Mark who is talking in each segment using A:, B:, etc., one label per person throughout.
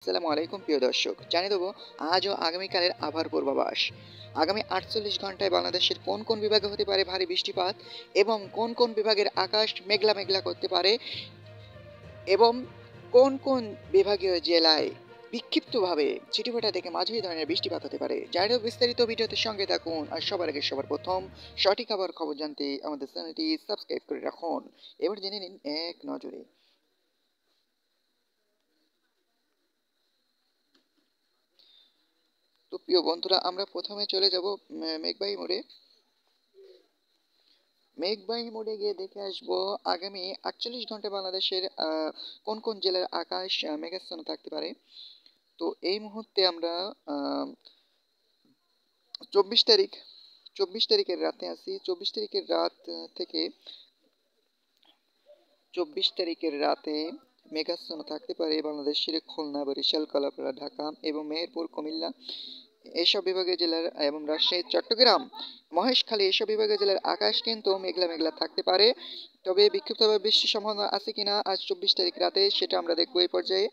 A: আসসালামু আলাইকুম প্রিয় দর্শক, জানিয়ে দেবো আজ ও আগামীকালের আবহাওয়ার পূর্বাভাস। আগামী ৪৮ ঘন্টায় বাংলাদেশের কোন কোন বিভাগে হতে পারে ভারী বৃষ্টিপাত এবং কোন কোন বিভাগের আকাশ মেঘলা মেঘলা করতে পারে এবং কোন কোন বিভাগীয় জেলায় বিক্ষিপ্তভাবে ছিটেফোঁটা থেকে মাঝারি ধরনের বৃষ্টিপাত হতে পারে। জানিয়ে দেবো বিস্তারিত ভিডিওতে সঙ্গে থাকুন আর সবার আগে সবার প্রথম সঠিক আবহাওয়ার খবর জানতে আমাদের চ্যানেলটি সাবস্ক্রাইব করে রাখুন। এবার জেনে নিন এক নজরে। তো প্রিয় বন্ধুরা, আমরা প্রথমে চলে যাব মেঘবাহী মোড়ে। মেঘবাহী মোড়ে গিয়ে দেখে আসবো আগামী ৪৮ ঘন্টায় বাংলাদেশের কোন কোন জেলার আকাশ মেঘাচ্ছন্ন থাকতে পারে। তো এই মুহূর্তে আমরা 24 তারিখ 24 তারিখের রাতে আছি। 24 তারিখের রাত থেকে 24 তারিখের রাতে মেঘাচ্ছন্ন থাকতে পারে বাংলাদেশের খুলনা, বরিশাল, কলাপাড়া, ঢাকা এবং মেহেরপুর, কুমিল্লা এসব বিভাগীয় জেলার এবং রাজশাহী, চট্টগ্রাম, মহেশখালী এসব বিভাগীয় জেলার আকাশ কিন্তু মেঘলা মেঘলা থাকতে পারে। তবে বিক্ষিপ্তভাবে বৃষ্টির সম্ভাবনা আছে কিনা আজ 24 তারিখ রাতে সেটা আমরা দেখবো এই পর্যায়ে।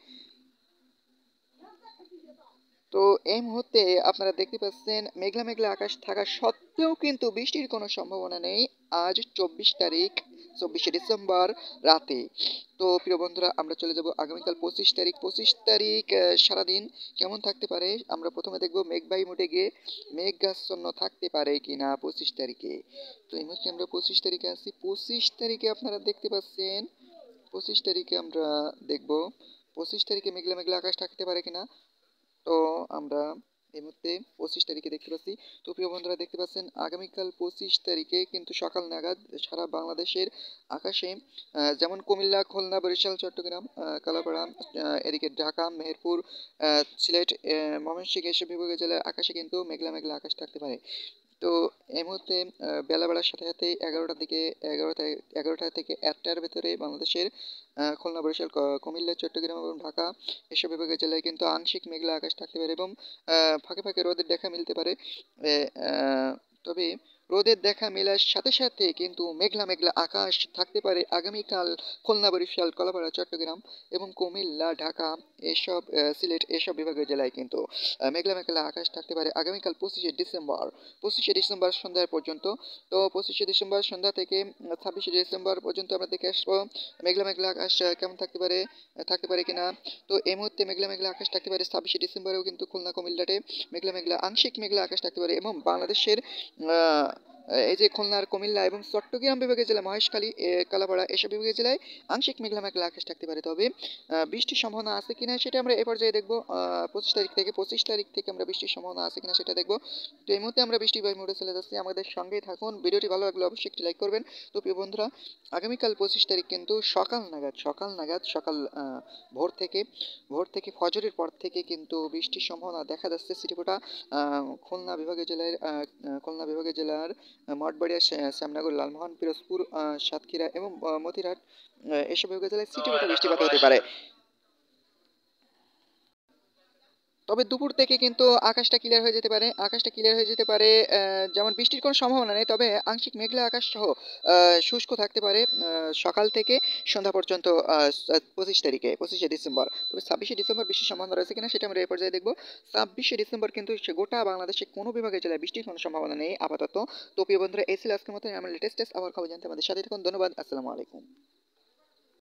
A: তো এই মুহূর্তে আপনারা দেখতে পাচ্ছেন মেঘলা মেঘলা আকাশ থাকা সত্ত্বেও কিন্তু বৃষ্টির কোনো সম্ভাবনা নেই আজ 24 তারিখ, 24শে ডিসেম্বর রাতে। তো প্রিয় বন্ধুরা, আমরা চলে যাব আগামীকাল 25 তারিখ। 25 তারিখ সারাদিন কেমন থাকতে পারে আমরা প্রথমে দেখব মেঘবাহী মোডে গিয়ে মেঘাচ্ছন্ন থাকতে পারে কিনা 25 তারিখে। তো এই মুহূর্তে আমরা 25 তারিখে আছি। 25 তারিখে আপনারা দেখতে পাচ্ছেন 25 তারিখে আমরা দেখব 25 তারিখে মেঘলা মেঘলা আকাশ থাকতে পারে কিনা। তো আমরা এই মুহূর্তে 25 তারিখে দেখতে পাচ্ছি। তো প্রিয় বন্ধুরা, দেখতে পাচ্ছেন আগামীকাল 25 তারিখে কিন্তু সকাল নাগাদ সারা বাংলাদেশের আকাশে যেমন কুমিল্লা, খুলনা, বরিশাল, চট্টগ্রাম, কালাপাড়া, এদিকে ঢাকা, মেহেরপুর, সিলেট, ময়মনসিংহ এসব বিভাগীয় জেলার আকাশে কিন্তু মেঘলা মেঘলা আকাশ থাকতে পারে। তো এই মুহূর্তে বেলা বাড়ার সাথে সাথে 11টার দিকে 11টা থেকে 1টার ভেতরে বাংলাদেশের খুলনা, বরিশাল, কুমিল্লা, চট্টগ্রাম এবং ঢাকা এসব বিভাগের জেলায় কিন্তু আংশিক মেঘলা আকাশ থাকতে পারে এবং ফাঁকে ফাঁকে রোদের দেখা মিলতে পারে। এ, তবে রোদের দেখা মেলার সাথে সাথে কিন্তু মেঘলা মেঘলা আকাশ থাকতে পারে আগামীকাল খুলনা, বরিশাল, কলাপাড়া, চট্টগ্রাম এবং কুমিল্লা, ঢাকা এসব সিলেট এসব বিভাগের জেলায় কিন্তু মেঘলা মেঘলা আকাশ থাকতে পারে আগামীকাল 25শে ডিসেম্বর সন্ধ্যা পর্যন্ত। তো 25শে ডিসেম্বর সন্ধ্যা থেকে 26শে ডিসেম্বর পর্যন্ত আমরা দেখে আসবো মেঘলা মেঘলা আকাশ কেমন থাকতে পারে কিনা। তো এই মুহূর্তে মেঘলা মেঘলা আকাশ থাকতে পারে 26শে ডিসেম্বরেও কিন্তু খুলনা, কুমিল্লাতে মেঘলা মেঘলা আংশিক মেঘলা আকাশ থাকতে পারে এবং বাংলাদেশের আহ, এই যে খুলনার, কুমিল্লা এবং চট্টগ্রাম বিভাগের জেলা মহেশখালী, কালাপাড়া এসব বিভাগের জেলায় আংশিক মেঘলা মেঘলা আকাশ থাকতে পারে। তবে বৃষ্টির সম্ভাবনা আছে কিনা সেটা আমরা এ পর্যায়ে দেখবো। 25 তারিখ থেকে আমরা বৃষ্টির সম্ভাবনা আছে কিনা সেটা দেখবো। তো এই মুহূর্তে আমরা বৃষ্টি মোডে চলে যাচ্ছি, আমাদের সঙ্গেই থাকুন। ভিডিওটি ভালো লাগলে অবশ্যই একটি লাইক করবেন। তো প্রিয় বন্ধুরা, আগামীকাল 25 তারিখ কিন্তু সকাল ভোর থেকে ফজরের পর থেকে কিন্তু বৃষ্টির সম্ভাবনা দেখা যাচ্ছে। ছিটেফোঁটা খুলনা বিভাগের জেলার মঠবাড়িয়া, শ্যামনগর, লালমোহন, পিরোজপুর, সাতক্ষীরা এবং মতিরাট এসব বিভাগের জেলায় ছিটেফোঁটা বৃষ্টিপাত হতে পারে। তবে দুপুর থেকে কিন্তু আকাশটা ক্লিয়ার হয়ে যেতে পারে। যেমন বৃষ্টির কোনো সম্ভাবনা নেই, তবে আংশিক মেঘলা আকাশ সহ শুষ্ক থাকতে পারে সকাল থেকে সন্ধ্যা পর্যন্ত 25 তারিখে, 25শে ডিসেম্বর। তবে 26শে ডিসেম্বর বৃষ্টির সম্ভাবনা রয়েছে কিনা সেটা আমরা এই পর্যায়ে দেখবো। 26শে ডিসেম্বর কিন্তু সে গোটা বাংলাদেশে কোনো বিভাগের জেলায় বৃষ্টির কোনো সম্ভাবনা নেই আপাতত। তো প্রিয় বন্ধুরা, এই ছিল আজকের মতো আমার লেটেস্ট আবার খবর জানতে আমাদের সাথে থাকুন। ধন্যবাদ। আসসালামু আলাইকুম।